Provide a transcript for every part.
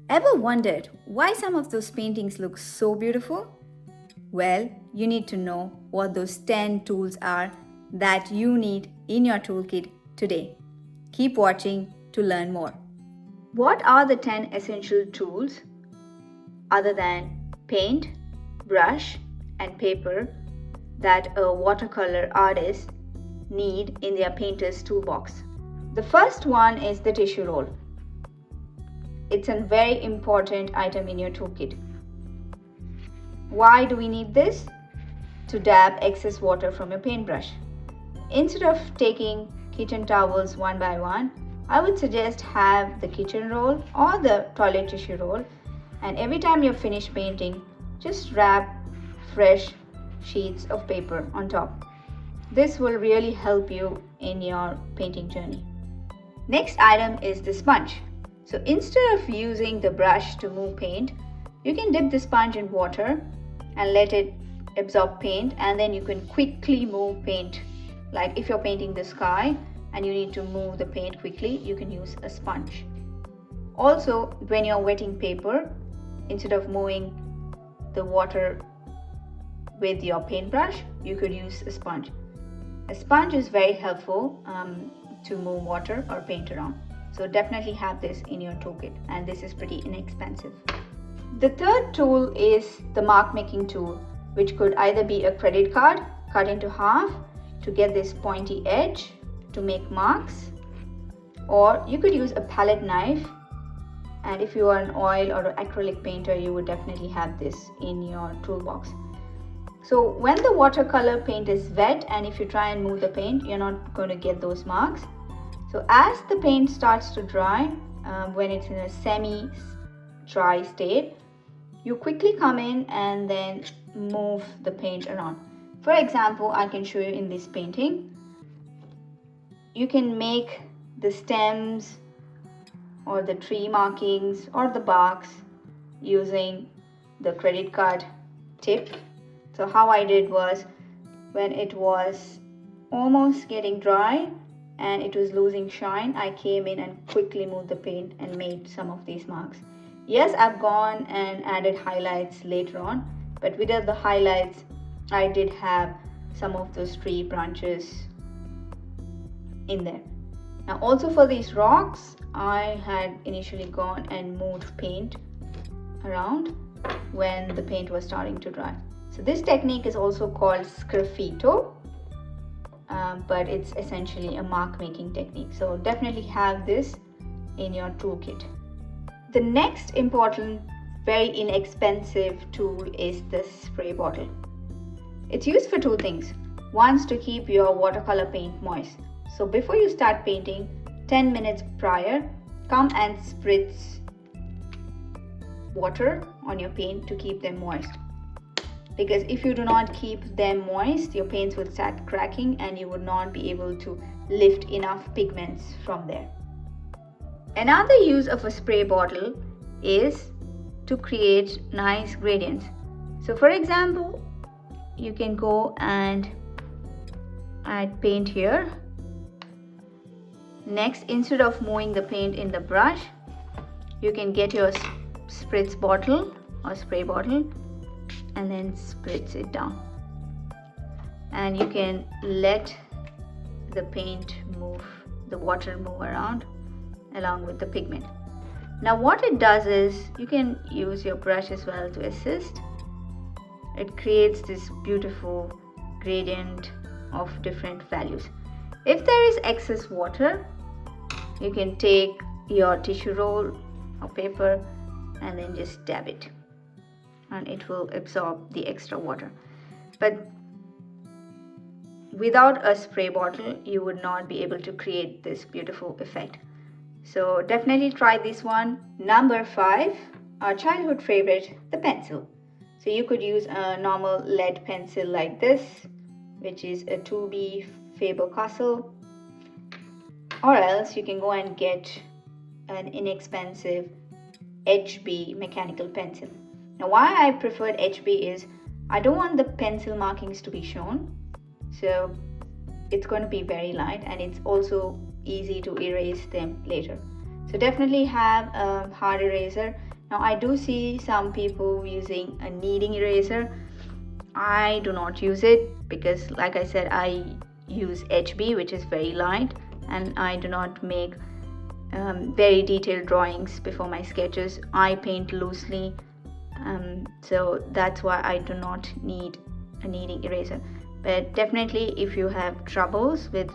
Ever wondered why some of those paintings look so beautiful? Well, you need to know what those 10 tools are that you need in your toolkit today. Keep watching to learn more. What are the 10 essential tools other than paint, brush, and paper that a watercolor artist need in their painter's toolbox? The first one is the tissue roll. It's a very important item in your toolkit. Why do we need this? To dab excess water from your paintbrush. Instead of taking kitchen towels one by one, I would suggest have the kitchen roll or the toilet tissue roll, and every time you're finished painting, just wrap fresh sheets of paper on top. This will really help you in your painting journey. Next item is the sponge. So instead of using the brush to move paint, you can dip the sponge in water and let it absorb paint, and then you can quickly move paint. Like if you're painting the sky and you need to move the paint quickly, you can use a sponge. Also, when you're wetting paper, instead of moving the water with your paintbrush, you could use a sponge. A sponge is very helpful to move water or paint around. So definitely have this in your toolkit, and this is pretty inexpensive. The third tool is the mark making tool, which could either be a credit card cut into half to get this pointy edge to make marks, or you could use a palette knife, and if you are an oil or an acrylic painter, you would definitely have this in your toolbox. So when the watercolor paint is wet and if you try and move the paint, you're not going to get those marks. So as the paint starts to dry, when it's in a semi-dry state, you quickly come in and then move the paint around. For example, I can show you in this painting. You can make the stems or the tree markings or the barks using the credit card tip. So how I did was, when it was almost getting dry and it was losing shine, I came in and quickly moved the paint and made some of these marks. Yes, I've gone and added highlights later on, but without the highlights, I did have some of those tree branches in there. Now also for these rocks, I had initially gone and moved paint around when the paint was starting to dry. So this technique is also called sgraffito, but it's essentially a mark making technique. So definitely have this in your toolkit. The next important, very inexpensive tool is the spray bottle. It's used for two things. One is to keep your watercolor paint moist. So before you start painting, 10 minutes prior, come and spritz water on your paint to keep them moist. Because if you do not keep them moist, your paints will start cracking and you would not be able to lift enough pigments from there. Another use of a spray bottle is to create nice gradients. So for example, you can go and add paint here. Next, instead of moving the paint in the brush, you can get your spritz bottle or spray bottle and then spritz it down, and you can let the paint move, the water move around along with the pigment. Now what it does is, you can use your brush as well to assist. It creates this beautiful gradient of different values. If there is excess water, you can take your tissue roll or paper and then just dab it, and it will absorb the extra water. But without a spray bottle, you would not be able to create this beautiful effect. So definitely try this one. Number 5, our childhood favorite, the pencil. So you could use a normal lead pencil like this, which is a 2B Faber-Castell, or else you can go and get an inexpensive HB mechanical pencil. Now why I preferred HB is, I don't want the pencil markings to be shown, so it's going to be very light, and it's also easy to erase them later. So definitely have a hard eraser. Now I do see some people using a kneading eraser. I do not use it because, like I said, I use HB, which is very light, and I do not make very detailed drawings before my sketches. I paint loosely, so that's why I do not need a kneading eraser. But definitely, if you have troubles with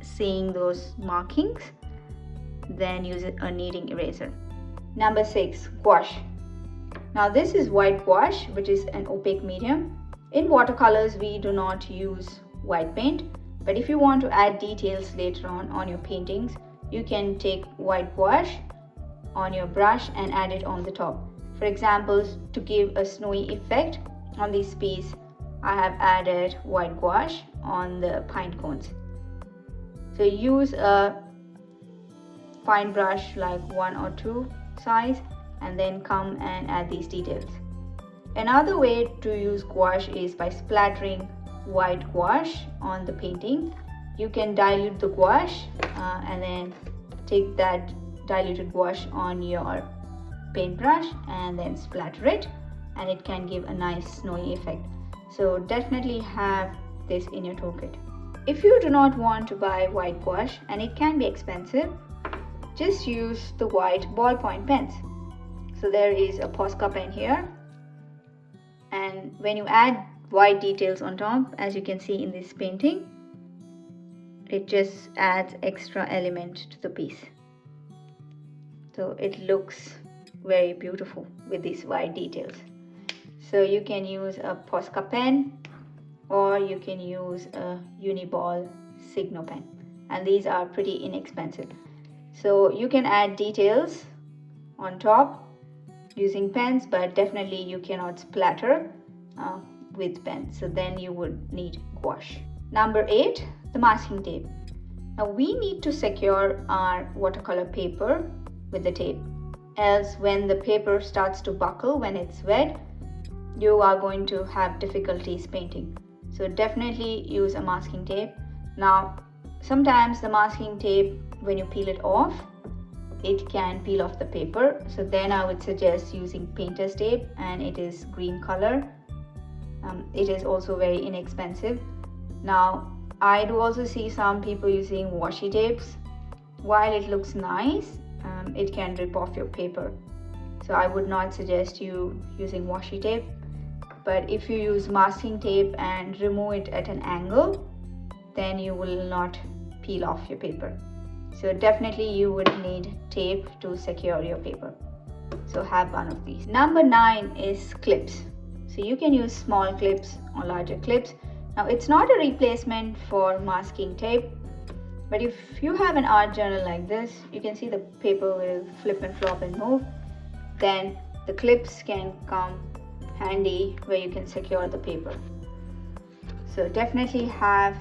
seeing those markings, then use a kneading eraser. Number 6, gouache. Now this is white gouache, which is an opaque medium. In watercolors, we do not use white paint, but if you want to add details later on your paintings, you can take white gouache on your brush and add it on the top. For example, to give a snowy effect on this piece, I have added white gouache on the pine cones. So use a fine brush like 1 or 2 size and then come and add these details. Another way to use gouache is by splattering white gouache on the painting. You can dilute the gouache and then take that diluted gouache on your paintbrush and then splatter it, and it can give a nice snowy effect. So definitely have this in your toolkit. If you do not want to buy white gouache, and it can be expensive, just use the white ballpoint pens. So there is a Posca pen here, and when you add white details on top, as you can see in this painting, it just adds extra element to the piece. So it looks very beautiful with these white details. So you can use a Posca pen, or you can use a Uniball Signo pen, and these are pretty inexpensive. So you can add details on top using pens, but definitely you cannot splatter with pens, so then you would need gouache. Number 8, the masking tape. Now we need to secure our watercolor paper with the tape, else when the paper starts to buckle when it's wet, you are going to have difficulties painting. So definitely use a masking tape. Now sometimes the masking tape, when you peel it off, it can peel off the paper, so then I would suggest using painter's tape, and it is green color. It is also very inexpensive. Now I do also see some people using washi tapes. While it looks nice, it can rip off your paper, so I would not suggest you using washi tape. But if you use masking tape and remove it at an angle, then you will not peel off your paper. So definitely you would need tape to secure your paper, so have one of these. Number 9 is clips. So you can use small clips or larger clips. Now it's not a replacement for masking tape, but if you have an art journal like this, you can see the paper will flip and flop and move, then the clips can come handy where you can secure the paper. So definitely have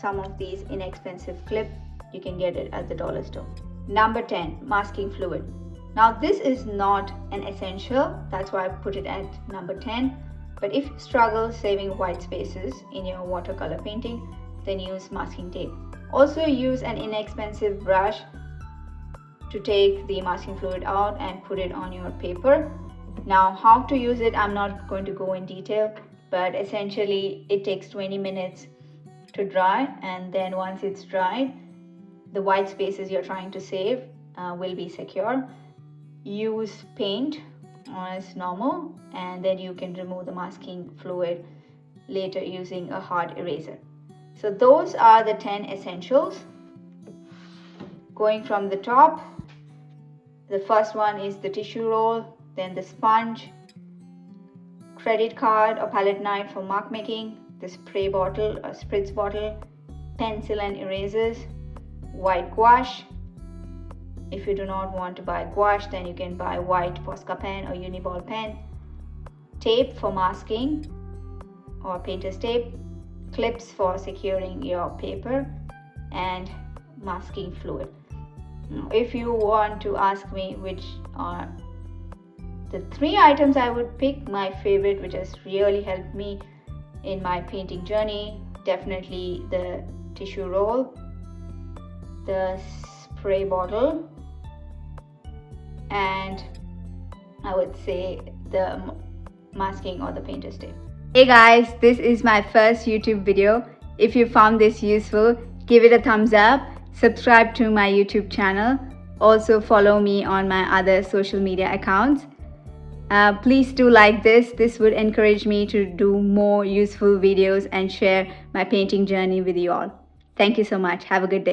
some of these inexpensive clips. You can get it at the dollar store. Number 10, masking fluid. Now this is not an essential, that's why I put it at number 10. But if you struggle saving white spaces in your watercolor painting, then use masking tape. Also use an inexpensive brush to take the masking fluid out and put it on your paper. Now how to use it, I'm not going to go in detail, but essentially it takes 20 minutes to dry, and then once it's dried, the white spaces you're trying to save will be secure. Use paint as normal, and then you can remove the masking fluid later using a hard eraser. So those are the 10 essentials. Going from the top, the first one is the tissue roll, then the sponge, credit card or palette knife for mark making, the spray bottle or spritz bottle, pencil and erasers, white gouache. If you do not want to buy gouache, then you can buy white Posca pen or Uniball pen, tape for masking or painter's tape, clips for securing your paper, and masking fluid. Now, if you want to ask me which are the 3 items I would pick, my favorite, which has really helped me in my painting journey, definitely the tissue roll, the spray bottle, and I would say the masking or the painter's tape. Hey guys, this is my first YouTube video. If you found this useful, give it a thumbs up, subscribe to my YouTube channel, also follow me on my other social media accounts. Please do like this. This would encourage me to do more useful videos and share my painting journey with you all. Thank you so much. Have a good day.